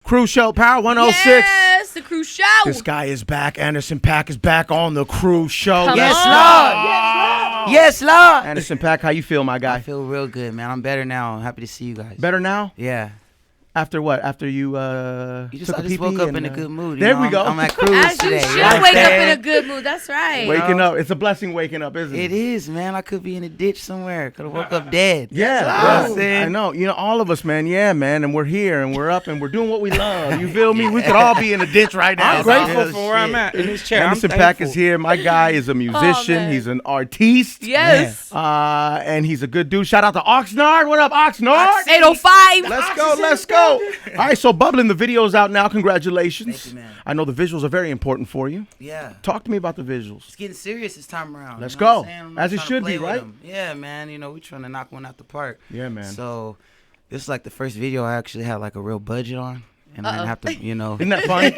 Crew Show, Power 106. Yes, the Crew Show. This guy is back. Anderson .Paak is back on the Crew Show. Yes, Lord. Yes, Lord. Anderson .Paak, how you feel, my guy? I feel real good, man. I'm better now. I'm happy to see you guys. Better now? Yeah. After what? After you took I a just pee-pee woke up and, in a good mood. There we go. I'm at cruise As today. you should know what I'm wake up saying? in a good mood. That's right. Waking up. It's a blessing waking up, isn't it? It is, man. I could be in a ditch somewhere. Could have woke up dead. Yeah, You know what I'm yeah. saying? I know. You know, all of us, man. Yeah, man. And we're here and we're up and we're doing what we love. You feel me? We could all be in a ditch right now. I'm grateful Real for where I'm shit. at in this chair. Anderson I'm .Paak thankful. is here. My guy is a musician. man. He's an artiste. Yes. And he's a good dude. Shout out to Oxnard. What up, Oxnard? 805. Let's go, let's go. All right, so Bubblin, the video's out now. Congratulations. Thank you, man. I know the visuals are very important for you. Yeah. Talk to me about the visuals. It's getting serious this time around. Let's you know what go. I'm saying? I'm not As it trying to should play be, with right? them. Yeah, man. You know, we're trying to knock one out the park. Yeah, man. So this is like the first video I actually had like a real budget on. And I didn't have to, you know. Isn't that fun? Isn't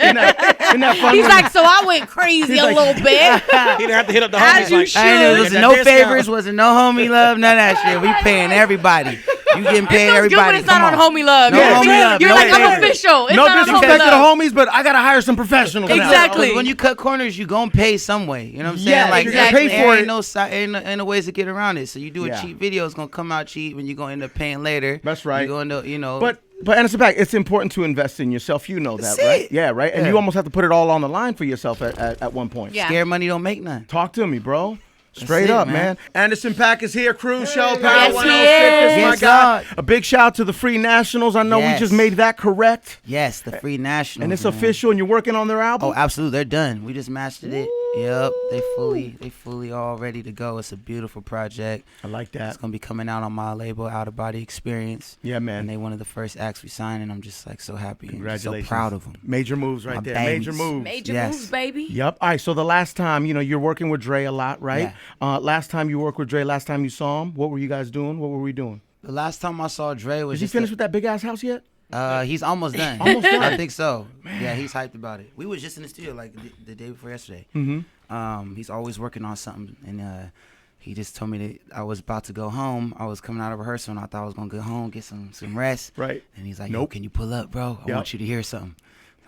that fun? He's like, so I went crazy a little bit. He didn't have to hit up the As homies you like, should. I ain't know, Get wasn't that no discount. favors, wasn't no homie love, none of that shit. We paying everybody. You getting paid It's good everybody. when it's not on Come homie love. No homie love, You're no like, I'm favor. official. It's no not on disrespect homie to the love. homies, but I gotta hire some professionals. now. Exactly. When you cut corners, you gonna pay some way. You know what I'm saying? Yeah, like you're gonna pay there for ain't it. no ain't no ways to get around it. So you do a Yeah. cheap video, it's gonna come out cheap, and you're gonna end up paying later. That's right. You're gonna, you know. But Anderson .Paak, it's important to invest in yourself. You know that, That's right? it. Yeah, right. And Yeah. you almost have to put it all on the line for yourself at one point. Yeah. scared money don't make none. Talk to me, bro. Straight it, up, man. man. Anderson .Paak is here. Crew Show, Power Yes, he 106. is. This is my Yes, guy. Lord. A big shout out to the Free Nationals. I know we Yes. just made that correct. Yes, the Free National. And it's official, and you're working on their album? Oh, absolutely. They're done. We just mastered it. Yep. They fully all ready to go. It's a beautiful project. I like It's that. gonna be coming out on my label, Out of Body Experience. Yeah, man. And they one of the first acts we signed, and I'm just like so happy. And just Congratulations. so proud of them. Major moves right My there. babies. Major moves. Major Yes. moves, baby. Yep. All right. So the last time, you're working with Dre a lot, right? Last time you worked with Dre, last time you saw him, what were you guys doing? What were we doing? The last time I saw Dre was Is he just finished with that big ass house yet? he's almost done. Almost done? I think so. Yeah, he's hyped about it. We was just in the studio like the day before yesterday. He's always working on something, and he just told me that I was about to go home. I was coming out of rehearsal, and I thought I was gonna go home, get some rest. Right. And he's like, Nope. "Yo, can you pull up, bro? I Yep. want you to hear something."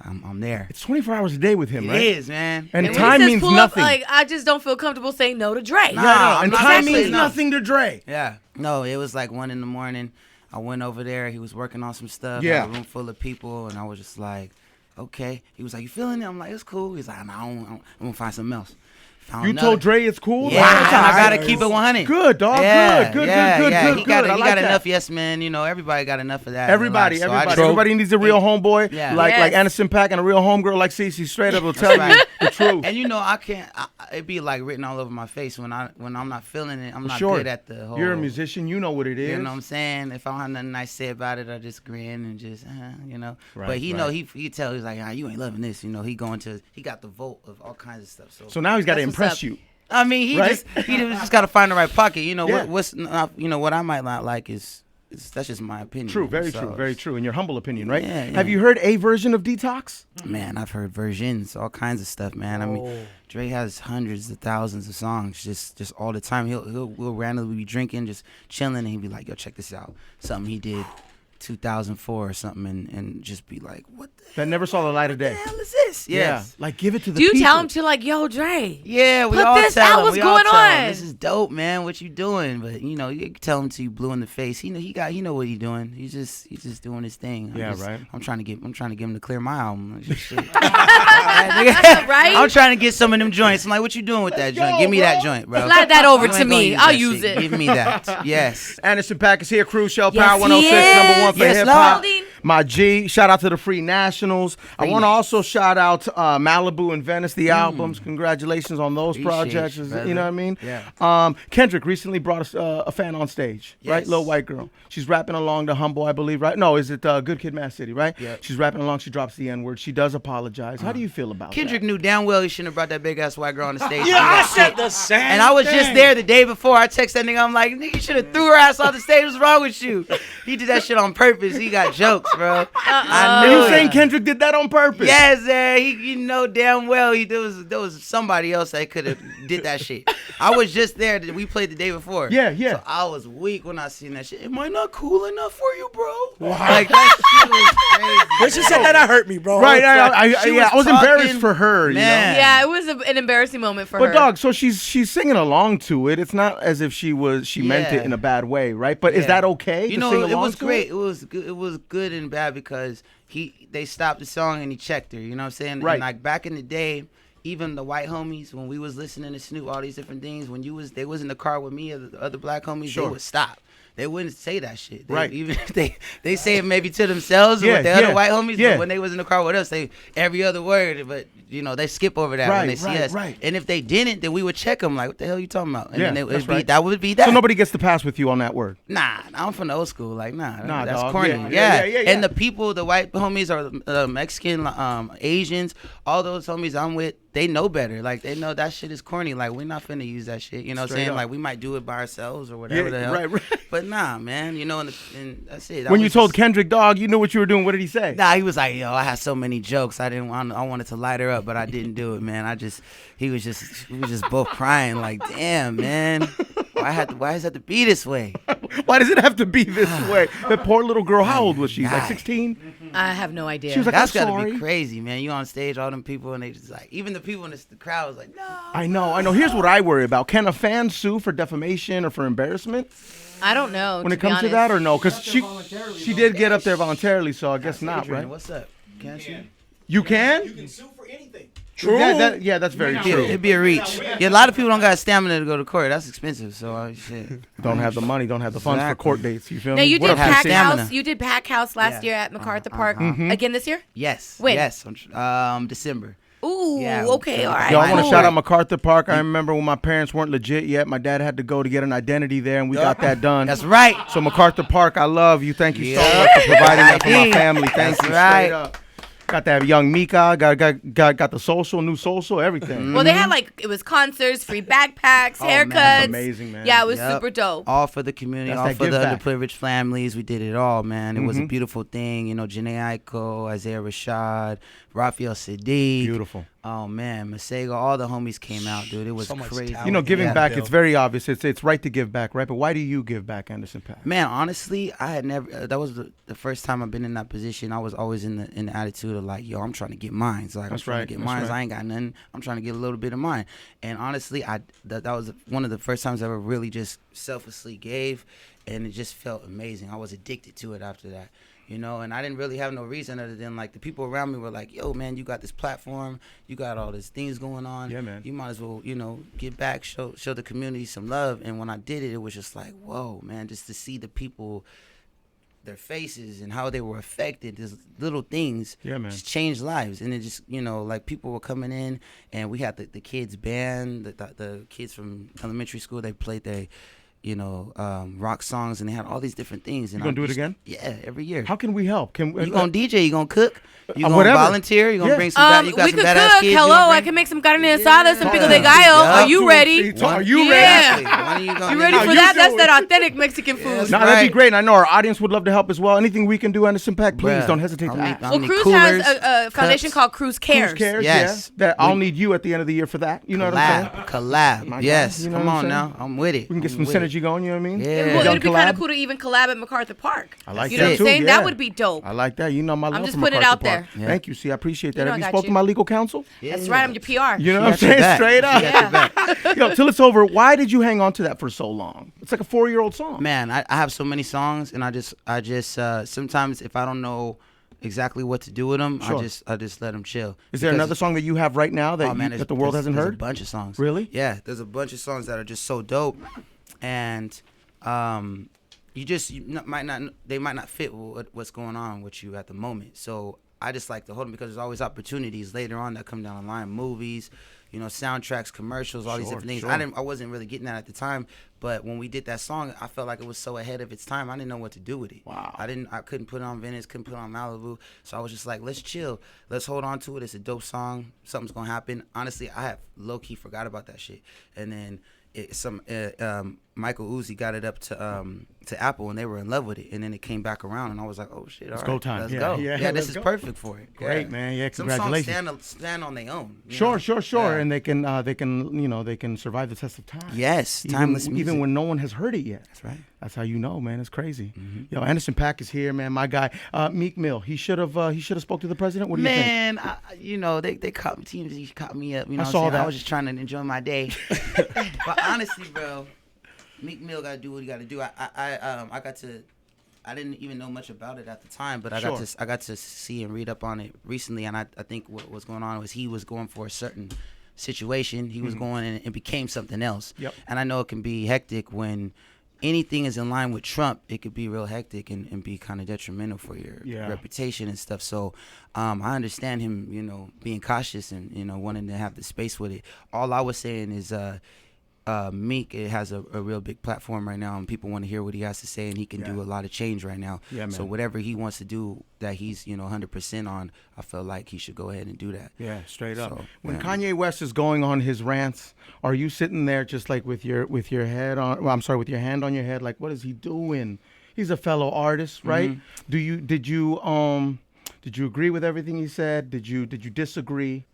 I'm there. It's 24 hours a day with him, It right? is, man. And And when time he says means pull up, nothing. like, I just don't feel comfortable saying no to Dre. Nah. Yeah, I know. I'm And not time saying means no. nothing to Dre. Yeah. No, it was like 1 a.m. I went over there. He was working on some stuff. Yeah. Had a room full of people, and I was just like, okay. He was like, you feeling it? I'm like, it's cool. He's like, no, I'm gonna find something else. Found You another. told Dre it's cool? Yeah, Like, I gotta alright. keep it 100. Good, dog. Yeah, Good. yeah. He got I he like got that. enough yes men. You know, everybody got enough of that. Everybody, in their life. So I everybody. just- Everybody needs a real homeboy Yeah. like Yes. Anderson .Paak and a real homegirl like Cece straight up will tell you right. the truth. And you know, I can't. It be like written all over my face when I'm not feeling it. I'm not Sure. good at the whole. You're a musician. You know what it is. You know what I'm saying? If I don't have nothing nice to say about it, I just grin and just, you know. Right, but he right. know he tell he's like, you ain't loving this. You know, he got the vote of all kinds of stuff. So now he's got to That's what's impress up. you. I mean, he Right? just got to find the right pocket. You know Yeah. what's not, you know what I might not like is that's just my opinion. True, very So, true, very true. In your humble opinion, right? Yeah, Have yeah. you heard a version of Detox? Man, I've heard versions, all kinds of stuff, man. I mean, Dre has hundreds of thousands of songs, just all the time. We'll randomly be drinking, just chilling, and he'll be like, "Yo, check this out." Something he did 2004 or something, and just be like, "What That never saw the light of the day. hell is this?" Yeah. Yes. Like, give it to the Do you people. tell him to, like, yo, Dre? Yeah, we Put all this tell out, him. what's we all going tell him, on? this is dope, man. What you doing? But you know, you can tell him till you blue in the face. He know what he doing. He's just doing his thing. Yeah, right. I'm trying to get him to clear my album. It's just shit. Right? I'm trying to get some of them joints. I'm like, what you doing with that joint? Give me that joint, bro. Slide that over You to ain't gonna me. use I'll that use shit. it. Give me that. Yes. Anderson .Paak is here. Crew Show, Yes, Power he 106, is. number one for Yes, hip hop. Lord. My G. Shout out to the Free Nationals. I want to Nationals. also shout out Malibu and Venice, the albums. Congratulations on those Appreciate projects. you, You brother. know what I mean? Yeah. Kendrick recently brought us a fan on stage, right? Yes. Little white girl. She's rapping along to Humble, I believe, right? No, is it Good Kid, Mad City, right? Yep. She's rapping along. She drops the N-word. She does apologize. How do you feel about Kendrick that? knew damn well he shouldn't have brought that big ass white girl on the stage. Yeah, I said the same And I was just thing. there the day before. I text that nigga. I'm like, nigga, you should have threw her ass off the stage. What's wrong with you? He did that shit on purpose. He got jokes. bro. I Are knew you it. saying Kendrick did that on purpose? Yes, sir. You know damn well there was somebody else that could have did that shit. I was just there. We played the day before. Yeah. So I was weak when I seen that shit. Am I not cool enough for you, bro? Wow. Like that shit was crazy. When she said that, hurt me, bro. Right. She I was talking- embarrassed for her. Man. Yeah, it was an embarrassing moment for her. But dog, so she's singing along to it. It's not as if she meant it in a bad way, right? But is that okay? You to know, sing it along was to great. It was good. It was good and bad because they stopped the song and he checked her. You know what I'm saying? Right. And like back in the day, even the white homies, when we was listening to Snoop, all these different things, when they was in the car with me or the other black homies, Sure. they would stop. They wouldn't say that shit. Right. Even if they say it maybe to themselves or with the other white homies, but when they was in the car with us, they every other word. But you know, they skip over that when they see us. Right. And if they didn't, then we would check them like, what the hell you talking about? And then that's right. that would be that. So nobody gets to pass with you on that word. Nah, I'm from the old school. Like, nah, that's dog. corny. Yeah. And the people, the white homies or Mexican, Asians, all those homies I'm with, they know better. Like, they know that shit is corny. Like, we're not finna use that shit. You know what I'm saying? up. Like, we might do it by ourselves or whatever the hell. Right. But nah, man, you know, and that's it. When you told Kendrick Dawg, you knew what you were doing. What did he say? Nah, he was like, yo, I had so many jokes. I wanted to light her up, but I didn't do it, man. We was just both crying like, damn, man. Why does it have to be this way? Why does it have to be this way? That poor little girl, how old was she? Like God. 16? I have no idea. She was like, That's I'm gotta sorry. be crazy, man. You on stage, all them people, and they just like, even the people in the crowd was like, no. I know. Here's what I worry about. Can a fan sue for defamation or for embarrassment I don't know. when it be comes to honest. that, or no? Because she did get up there voluntarily, so I guess not, Adrian, right? what's up? Can't you? You can? can sue for anything. True. Yeah, that's very true. It'd be a reach. Yeah, a lot of people don't got stamina to go to court. That's expensive. So shit. Don't have the money, don't have the funds for Exactly. court dates. You feel Now me? you What did up, Paak Pack Casey? House. House. You did Pack House last year at MacArthur Park. Again this year? Yes. When? Yes. December. Ooh, Yeah, okay, all right. Yo, I want to cool. shout out MacArthur Park. I remember when my parents weren't legit yet. My dad had to go to get an identity there, and we got that done. That's right. So MacArthur Park, I love you. Thank you so Yeah. much for providing that for my ID. family. Thank That's you. right. Straight up. Got that young Mika. Got the new social, everything. Well, they had it was concerts, free backpacks, haircuts. man, that's amazing, man. Yeah, it was Yep. super dope. All for the community, That's all that for give the back. underprivileged families. We did it all, man. It was a beautiful thing. You know, Janae Aiko, Isaiah Rashad, Raphael Sadiq. Beautiful. Oh man, Masego, all the homies came out, dude. It was So much crazy. talent. You know, giving Yeah. back, Bill. it's very obvious. It's right to give back, right? But why do you give back, Anderson Paak? Man, honestly, I had never. That was the first time I've been in that position. I was always in the attitude of like, yo, I'm trying to get mine. Like, That's I'm trying right, to get that's mine. right. I ain't got nothing. I'm trying to get a little bit of mine. And honestly, that was one of the first times I ever really just selflessly gave, and it just felt amazing. I was addicted to it after that. You know, and I didn't really have no reason other than like the people around me were like, yo, man, you got this platform, you got all these things going on. Yeah, man. You might as well, give back, show the community some love. And when I did it, it was just like, whoa, man, just to see the people, their faces and how they were affected, these little things just changed lives. And it just, like people were coming in, and we had the kids band, the kids from elementary school, they played their rock songs, and they had all these different things. And You gonna do it again? Yeah, every year. How can we help? Can You gonna DJ? You gonna cook? You gonna whatever. volunteer? You gonna Yeah. bring some? You got We some could badass cook. kids? you Hello, gonna I bring? can make some carne asada, some pico de Yeah. gallo. Yeah. Are you ready? Are you Yeah. ready? When are you gonna You ready Now for you that? do That's it. that authentic Mexican food. Yes. No, that'd be Right. great. And I know our audience would love to help as well. Anything we can do, Anderson Paak, please Bruh, don't hesitate to I'll ask. need- Well, need Cruz coolers, has a foundation cups. called Cruz Cares. Who cares? Yes. Yeah. That I'll need you at the end of the year for that. You know what I'm saying? Collab. My Yes. God, you know Come what I'm on saying? now. I'm with it. We can get I'm some with it. synergy going. You know what I mean? Yeah. Well, Young it'd be kind of collab. cool to even collab at MacArthur Park. I like You that know what too. I'm saying? Yeah. That would be dope. I like that. You know my love just for putting it MacArthur out Park. there. Thank you. See, I appreciate that. You know Have I you got spoke to you. my legal counsel? That's right. I'm your PR. You know She what I'm got your saying? back. Straight up. She got your back. Yo, till it's over, why did you hang on to that for so long? It's like a 4-year-old song. Man, I have so many songs, and I just sometimes if I don't know exactly what to do with them, Sure. I just let them chill. Is there Because- another song that you have right now that, Oh, man, that the world hasn't there's heard? a bunch of songs. Really? Yeah, there's a bunch of songs that are just so dope, and they might not fit with what's going on with you at the moment. So I just like to hold them because there's always opportunities later on that come down the line, movies, soundtracks, commercials, all these different things. Sure. I wasn't really getting that at the time, but when we did that song, I felt like it was so ahead of its time. I didn't know what to do with it. Wow. I couldn't put it on Venice, couldn't put it on Malibu, so I was just like, let's chill, let's hold on to it. It's a dope song. Something's gonna happen. Honestly, I have low key forgot about that shit, and then Michael Uzi got it up to Apple, and they were in love with it, and then it came back around, and I was like, oh shit, Let's go time. let's Yeah, go. yeah, Yeah, let's this is go. perfect for it. Great, man. Yeah, Some congratulations. songs stand on their own. you Sure, know? sure. Yeah. And they can survive the test of time. Yes, timeless music. Even when no one has heard it yet. That's right. That's how you know, man. It's crazy. Yo, Anderson .Paak is here, man. My guy, Meek Mill. He should have spoke to the president. What do you think? Man, they caught me. TMZ caught me up. You know, I what saw I'm saying? that. I was just trying to enjoy my day. But honestly, bro, Meek Mill got to do what he got to do. I didn't even know much about it at the time, but I got to see and read up on it recently, and I think what was going on was he was going for a certain situation. He was going and it became something else. Yep. And I know it can be hectic when anything is in line with Trump. It could be real hectic and be kind of detrimental for your reputation and stuff. So I understand him, being cautious and, wanting to have the space with it. All I was saying is Meek, it has a real big platform right now, and people want to hear what he has to say, and he can do a lot of change right now. Yeah, man. So whatever he wants to do that he's 100% on, I feel like he should go ahead and do that. Yeah, straight up. So, When yeah. Kanye West is going on his rants, are you sitting there just like with your head on? Well, I'm sorry, with your hand on your head, like what is he doing? He's a fellow artist, right? Did you agree with everything he said? Did you disagree?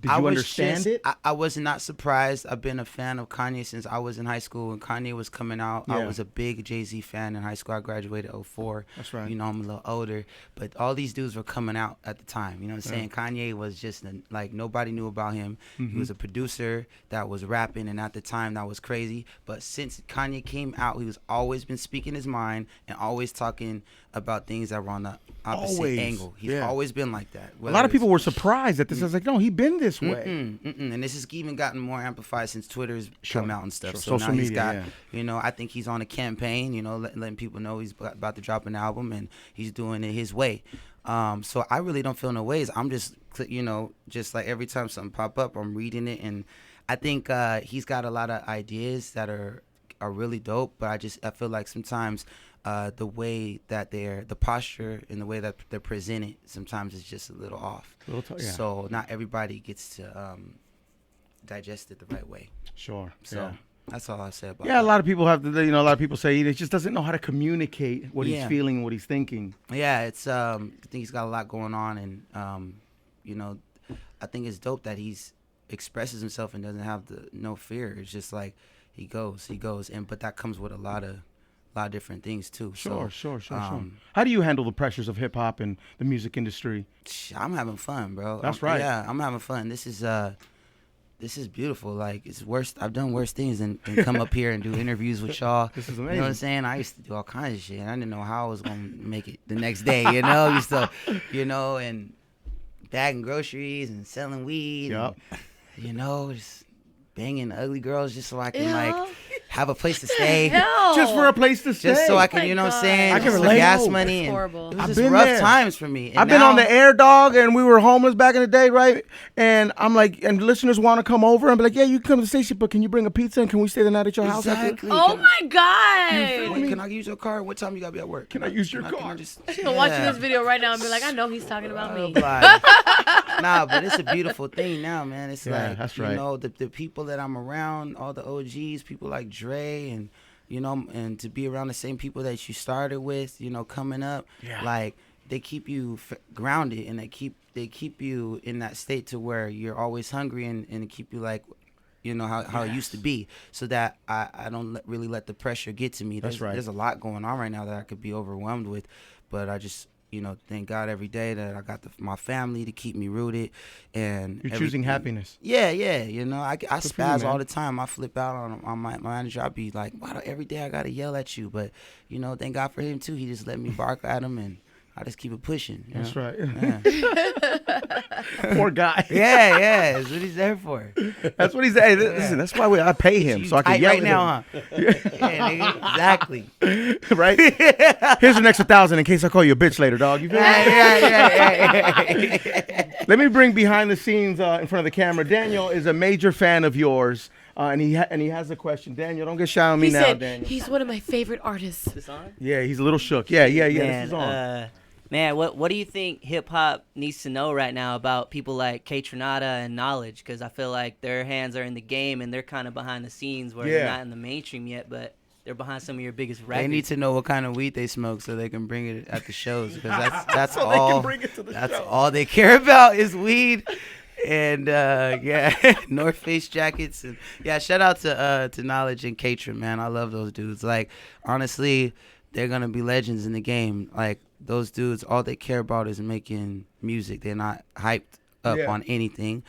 Did you understand it? I was not surprised. I've been a fan of Kanye since I was in high school. When Kanye was coming out, I was a big Jay-Z fan in high school. I graduated 2004. That's right. I'm a little older. But all these dudes were coming out at the time. You know what I'm saying? Kanye was just, like, nobody knew about him. He was a producer that was rapping, and at the time, that was crazy. But since Kanye came out, he was always been speaking his mind and always talking about things that were on the opposite angle. He's always been like that. A lot of people were surprised at this. I was like, no, he been this way. And this has even gotten more amplified since Twitter's come out and stuff. So Social now he's media, got, I think he's on a campaign, letting people know he's about to drop an album and he's doing it his way. So I really don't feel no ways. I'm just, just like every time something pop up, I'm reading it, and I think he's got a lot of ideas that are really dope. But I feel like sometimes the way that the posture and the way that they're presented sometimes is just a little off. So not everybody gets to digest it the right way. Sure. So that's all I say about that. A that. lot of people have to, a lot of people say he just doesn't know how to communicate what he's feeling, what he's thinking. Yeah, it's I think he's got a lot going on, and I think it's dope that he's expresses himself and doesn't have no fear. It's just like he goes, but that comes with a lot of different things too. Sure. How do you handle the pressures of hip hop and the music industry? I'm having fun, bro. That's right. Yeah, I'm having fun. This is beautiful. Like, it's worse. I've done worse things than come up here and do interviews with y'all. This is amazing. You know what I'm saying? I used to do all kinds of shit. I didn't know how I was gonna make it the next day. Used to, and bagging groceries and selling weed. Yep. And, just banging ugly girls just so I can have a place to stay. Just for a place to stay. Just so I can, what I'm saying? I can Just for relate. gas money. And horrible. it was I've just been rough there. times for me. And I've been now- on the air, dog, and we were homeless back in the day, right? And I'm like, and listeners want to come over and be like, yeah, you can come to the station, but can you bring a pizza and can we stay the night at your house? Exactly. Oh my God. Can I use your car? What time you gotta be at work? Can I use your Can car? I just, I'm gonna watch this video right now and be like, I know he's talking about me. Nah, but it's a beautiful thing now, man. It's Yeah, like, that's right. The people that I'm around, all the OGs, people like Dre, and and to be around the same people that you started with, coming up, like they keep you grounded, and they keep you in that state to where you're always hungry, and keep you like, how it used to be, so that I don't really let the pressure get to me. That's right. There's a lot going on right now that I could be overwhelmed with, but I just thank God every day that I got my family to keep me rooted, and You're choosing happiness. Yeah. I spaz all man. the time. I flip out on my manager. I be like, why every day I gotta yell at you? But thank God for him too. He just let me bark at him, and I just keep it pushing. That's right. Yeah. Poor guy. yeah. That's what he's there for. That's what he's. Hey, listen, that's why I pay him, so I can yell right at now, huh? Yeah, nigga, exactly. him. Right? Here's an extra 1,000 in case I call you a bitch later, dog. You feel me? Yeah. Let me bring behind the scenes in front of the camera. Daniel is a major fan of yours, and he has a question. Daniel, don't get shy on me He now, said Daniel. He's one of my favorite artists. This on? Yeah, he's a little shook. Yeah. This Man, is on. Man, what do you think hip hop needs to know right now about people like K Tronada and Knowledge? Because I feel like their hands are in the game and they're kind of behind the scenes where they're not in the mainstream yet, but they're behind some of your biggest records. They need to know what kind of weed they smoke so they can bring it at the shows, because that's So all. they can bring it to the that's show. all they care about is weed. And North Face jackets, and shout out to Knowledge and Katrin, man. I love those dudes. Like, honestly, they're gonna be legends in the game. Like, those dudes, all they care about is making music. They're not hyped up on anything.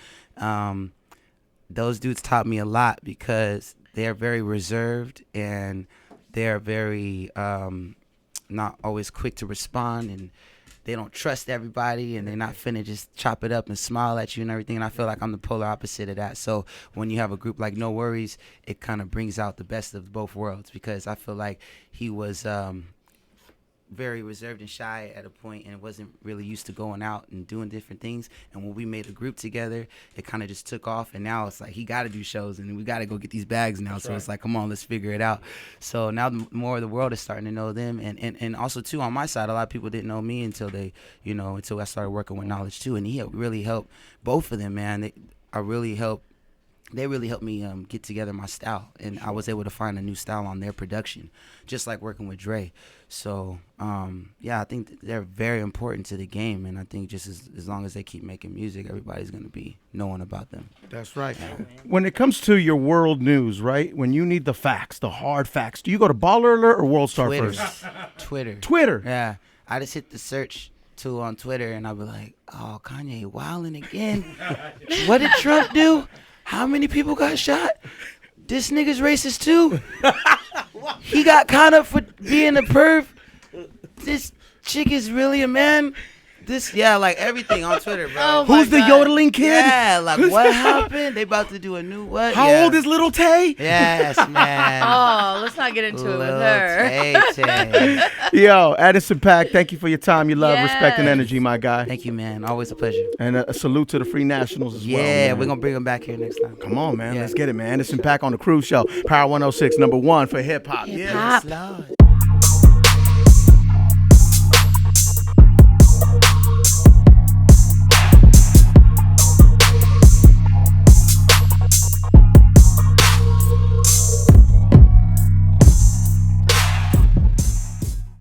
Those dudes taught me a lot because they're very reserved and they're very not always quick to respond, and they don't trust everybody, and they're not finna just chop it up and smile at you and everything. And I feel like I'm the polar opposite of that. So when you have a group like No Worries, it kind of brings out the best of both worlds, because I feel like he was very reserved and shy at a point and wasn't really used to going out and doing different things. And when we made a group together, it kind of just took off. And now it's like he got to do shows and we got to go get these bags now. So it's like, come on, let's figure it out. So now more of the world is starting to know them. And also, too, on my side, a lot of people didn't know me until they, until I started working with Knowledge, too. And he really helped both of them, man. They really helped me get together my style, and I was able to find a new style on their production, just like working with Dre. So I think they're very important to the game, and I think just as long as they keep making music, everybody's gonna be knowing about them. That's right. When it comes to your world news, right? When you need the facts, the hard facts, do you go to Baller Alert or World Star first? Twitter. Yeah, I just hit the search tool on Twitter, and I'll be like, oh, Kanye wilding again. What did Trump do? How many people got shot? This nigga's racist too. He got caught up for being a perv. This chick is really a man. Like everything on Twitter, bro. Oh Who's the yodeling kid? Yeah, like what happened? They about to do a new what? How old is Little Tay? Yes, man. Oh, let's not get into it with her. Tay. Yo, Addison Paak, thank you for your time, your love, Yes. respect, and energy, my guy. Thank you, man. Always a pleasure. And a salute to the Free Nationals as well. Yeah, man. we're gonna bring them back here next time. Come on, man. Yeah. Let's get it, man. Anderson Paak on the Cruise Show. Power 106, #1 for hip hop. Hip hop. Lord.